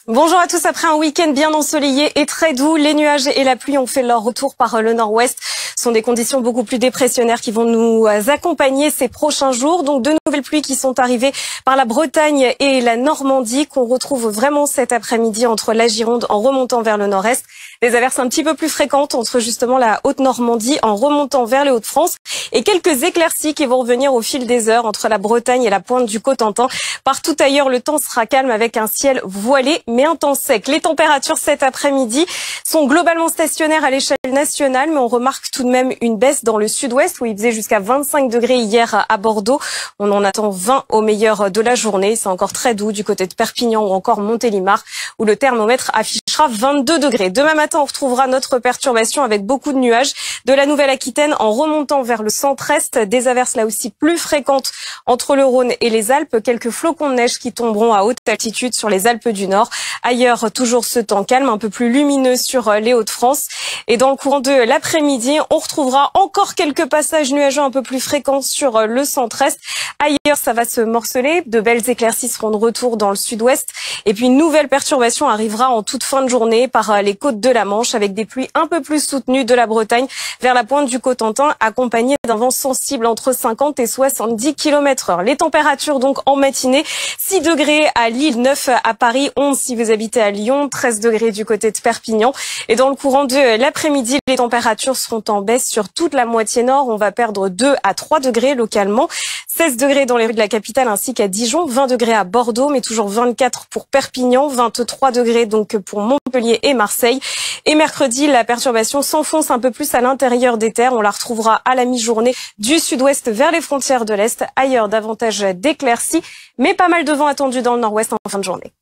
Bonjour à tous. Après un week-end bien ensoleillé et très doux, les nuages et la pluie ont fait leur retour par le nord-ouest. Ce sont des conditions beaucoup plus dépressionnaires qui vont nous accompagner ces prochains jours. Donc de nouvelles pluies qui sont arrivées par la Bretagne et la Normandie qu'on retrouve vraiment cet après-midi entre la Gironde en remontant vers le nord-est. Des averses un petit peu plus fréquentes entre justement la Haute-Normandie en remontant vers les Hauts-de-France et quelques éclaircies qui vont revenir au fil des heures entre la Bretagne et la pointe du Cotentin. Partout ailleurs, le temps sera calme avec un ciel voilé mais un temps sec. Les températures cet après-midi sont globalement stationnaires à l'échelle nationale, mais on remarque tout de même une baisse dans le sud-ouest où il faisait jusqu'à 25 degrés hier à Bordeaux. On en attend 20 au meilleur de la journée. C'est encore très doux du côté de Perpignan ou encore Montélimar où le thermomètre affichera 22 degrés. Demain matin, on retrouvera notre perturbation avec beaucoup de nuages de la Nouvelle-Aquitaine en remontant vers le centre-est. Des averses là aussi plus fréquentes entre le Rhône et les Alpes. Quelques flocons de neige qui tomberont à haute altitude sur les Alpes du Nord. Ailleurs, toujours ce temps calme, un peu plus lumineux sur les Hauts-de-France. Et dans le courant de l'après-midi, on retrouvera encore quelques passages nuageux un peu plus fréquents sur le centre-est. Ailleurs, ça va se morceler. De belles éclaircies seront de retour dans le sud-ouest. Et puis, une nouvelle perturbation arrivera en toute fin de journée par les côtes de la Manche avec des pluies un peu plus soutenues de la Bretagne vers la pointe du Cotentin, accompagnées d'un vent sensible entre 50 et 70 km/h. Les températures donc en matinée, 6 degrés à Lille, 9 à Paris, 11 si vous habitez à Lyon, 13 degrés du côté de Perpignan. Et dans le courant de l'après-midi, les températures seront en baisse sur toute la moitié nord. On va perdre 2 à 3 degrés localement. 16 degrés dans les rues de la capitale ainsi qu'à Dijon, 20 degrés à Bordeaux, mais toujours 24 pour Perpignan, 23 degrés donc pour Montpellier et Marseille. Et mercredi, la perturbation s'enfonce un peu plus à l'intérieur des terres. On la retrouvera à la mi-journée du sud-ouest vers les frontières de l'Est. Ailleurs, davantage d'éclaircies, mais pas mal de vent attendu dans le nord-ouest en fin de journée.